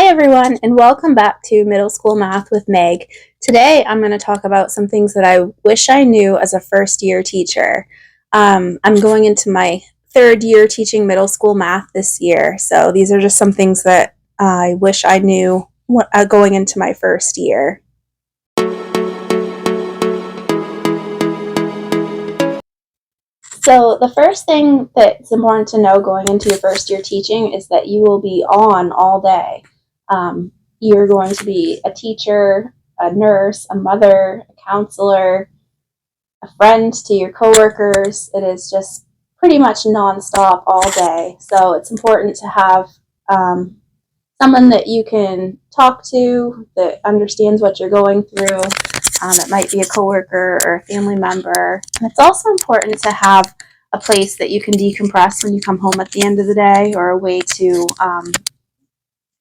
everyone, and welcome back to Middle School Math with Meg. Today I'm going to talk about some things that I wish I knew as a first year teacher. I'm going into my third year teaching middle school math this year, so these are just some things that I wish I knew going into my first year. So the first thing that's important to know going into your first year teaching is that you will be on all day. You're going to be a teacher, a nurse, a mother, a counselor, a friend to your coworkers. It is just pretty much nonstop all day. So it's important to have someone that you can talk to that understands what you're going through. It might be a coworker or a family member. And it's also important to have a place that you can decompress when you come home at the end of the day, or a way to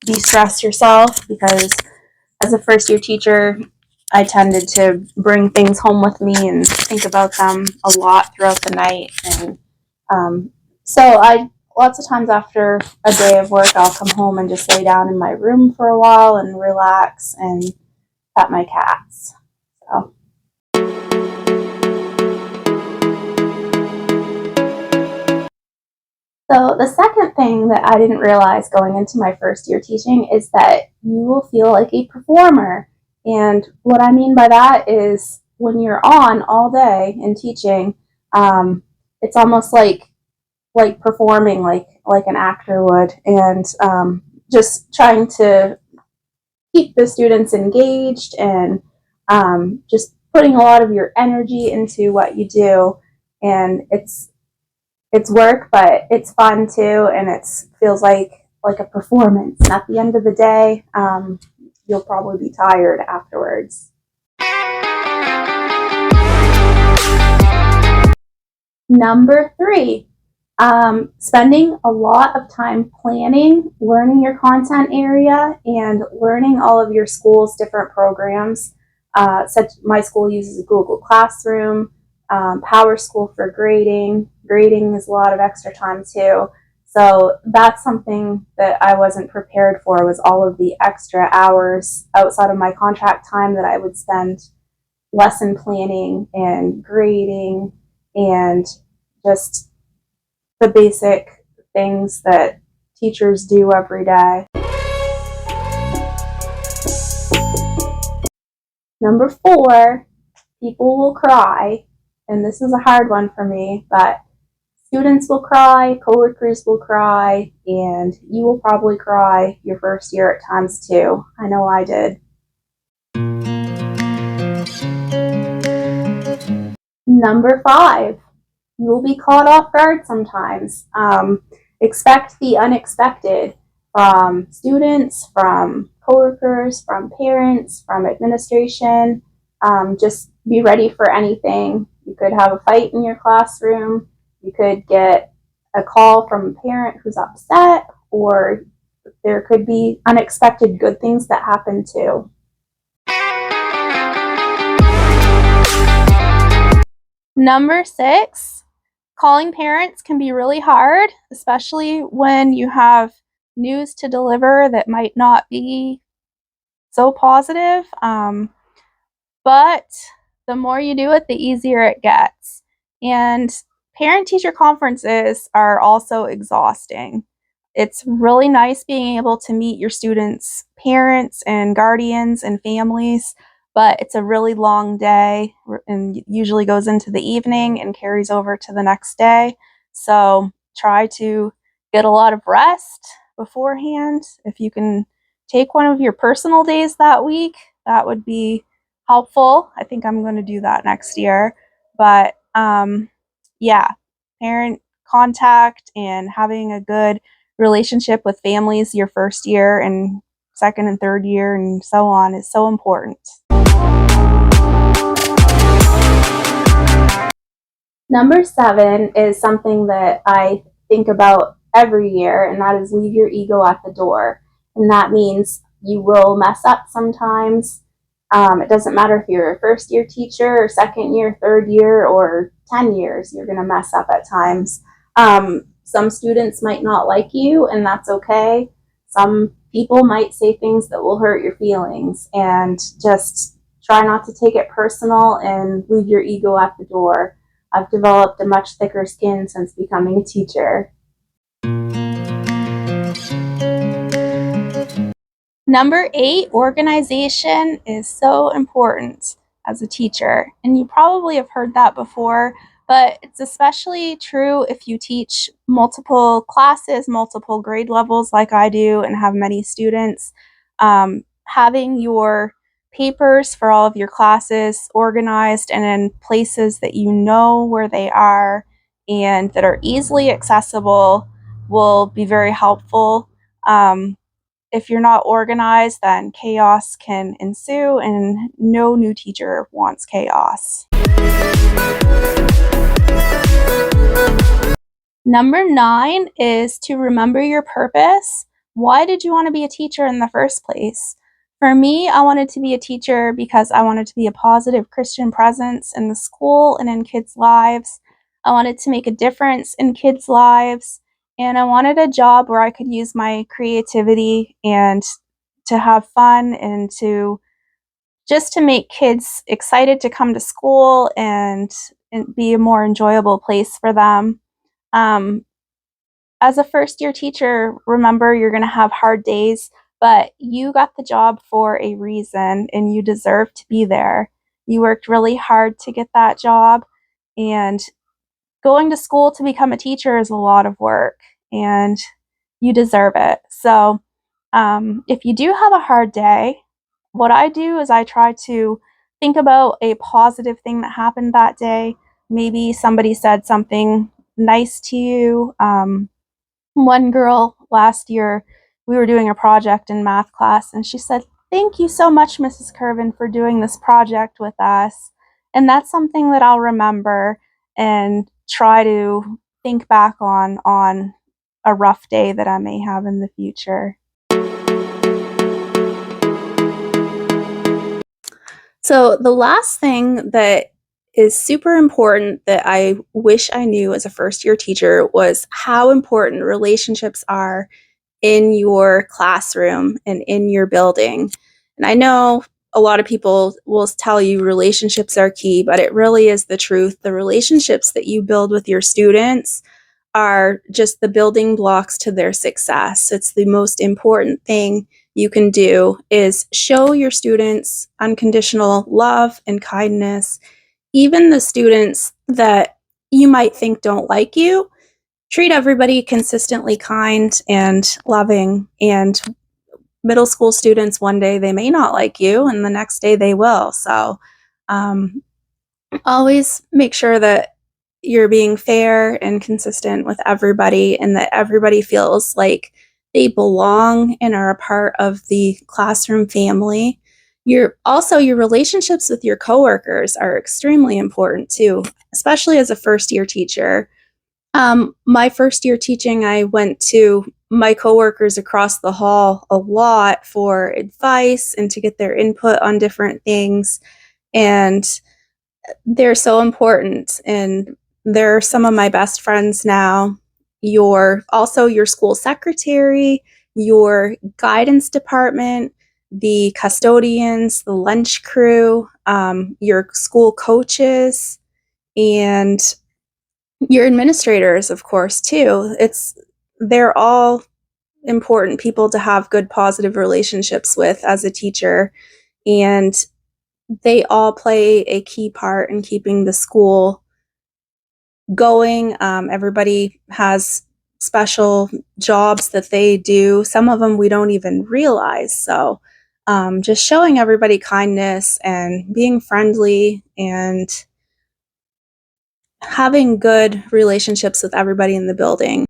de-stress yourself, because as a first year teacher, I tended to bring things home with me and think about them a lot throughout the night. And lots of times after a day of work, I'll come home and just lay down in my room for a while and relax and pet my cats. So the second thing that I didn't realize going into my first year teaching is that you will feel like a performer. And what I mean by that is when you're on all day in teaching, it's almost like performing like an actor would, and just trying to keep the students engaged and just putting a lot of your energy into what you do. And it's work, but it's fun too, and it feels like a performance. And at the end of the day, you'll probably be tired afterwards. Number 3, spending a lot of time planning, learning your content area, and learning all of your school's different programs. My school uses Google Classroom, PowerSchool for grading. Grading is a lot of extra time too. So that's something that I wasn't prepared for, was all of the extra hours outside of my contract time that I would spend lesson planning and grading and just the basic things that teachers do every day. Number 4, people will cry. And this is a hard one for me, but students will cry, coworkers will cry, and you will probably cry your first year at times too. I know I did. Number 5, you will be caught off guard sometimes. Expect the unexpected from students, from coworkers, from parents, from administration. Just be ready for anything. You could have a fight in your classroom. You could get a call from a parent who's upset, or there could be unexpected good things that happen too. Number 6, calling parents can be really hard, especially when you have news to deliver that might not be so positive. But the more you do it, the easier it gets. And parent-teacher conferences are also exhausting. It's really nice being able to meet your students' parents and guardians and families, but it's a really long day and usually goes into the evening and carries over to the next day. So try to get a lot of rest beforehand. If you can take one of your personal days that week, that would be helpful. I think I'm going to do that next year. But yeah, parent contact and having a good relationship with families your first year and second and third year and so on is so important. Number 7 is something that I think about every year, and that is leave your ego at the door. And that means you will mess up sometimes. It doesn't matter if you're a first year teacher or second year, third year, or 10 years, you're going to mess up at times. Some students might not like you, and that's okay. Some people might say things that will hurt your feelings, and just try not to take it personal and leave your ego at the door. I've developed a much thicker skin since becoming a teacher. Number 8, organization is so important as a teacher. And you probably have heard that before, but it's especially true if you teach multiple classes, multiple grade levels like I do, and have many students. Having your papers for all of your classes organized and in places that you know where they are and that are easily accessible will be very helpful. If you're not organized, then chaos can ensue, and no new teacher wants chaos. Number 9 is to remember your purpose. Why did you want to be a teacher in the first place? For me, I wanted to be a teacher because I wanted to be a positive Christian presence in the school and in kids' lives. I wanted to make a difference in kids' lives, and I wanted a job where I could use my creativity and to have fun and to just to make kids excited to come to school and be a more enjoyable place for them. Um, as a first year teacher, remember you're going to have hard days, but you got the job for a reason and you deserve to be there. You worked really hard to get that job, and going to school to become a teacher is a lot of work, and you deserve it. So, if you do have a hard day, what I do is I try to think about a positive thing that happened that day. Maybe somebody said something nice to you. One girl last year, we were doing a project in math class, and she said, "Thank you so much, Mrs. Curvin, for doing this project with us." And that's something that I'll remember and try to think back on a rough day that I may have in the future. So, the last thing that is super important that I wish I knew as a first year teacher was how important relationships are in your classroom and in your building. And I know a lot of people will tell you relationships are key, but it really is the truth. The relationships that you build with your students are just the building blocks to their success. It's the most important thing you can do is show your students unconditional love and kindness. Even the students that you might think don't like you, treat everybody consistently kind and loving. And middle school students, one day they may not like you, and the next day they will. So always make sure that you're being fair and consistent with everybody, and that everybody feels like they belong and are a part of the classroom family. Your relationships with your coworkers are extremely important too, especially as a first year teacher. My first year teaching, I went to my coworkers across the hall a lot for advice and to get their input on different things. And they're so important. And they're some of my best friends now. Your school secretary, your guidance department, the custodians, the lunch crew, your school coaches, and your administrators, of course, too. They're all important people to have good, positive relationships with as a teacher, and they all play a key part in keeping the school going. Everybody has special jobs that they do. Some of them we don't even realize. So, just showing everybody kindness and being friendly and having good relationships with everybody in the building.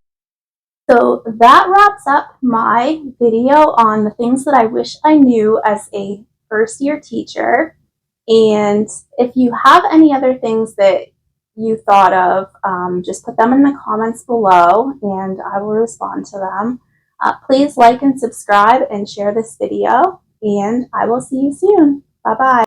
So that wraps up my video on the things that I wish I knew as a first year teacher. And if you have any other things that you thought of, just put them in the comments below and I will respond to them. Please like and subscribe and share this video, and I will see you soon. Bye-bye.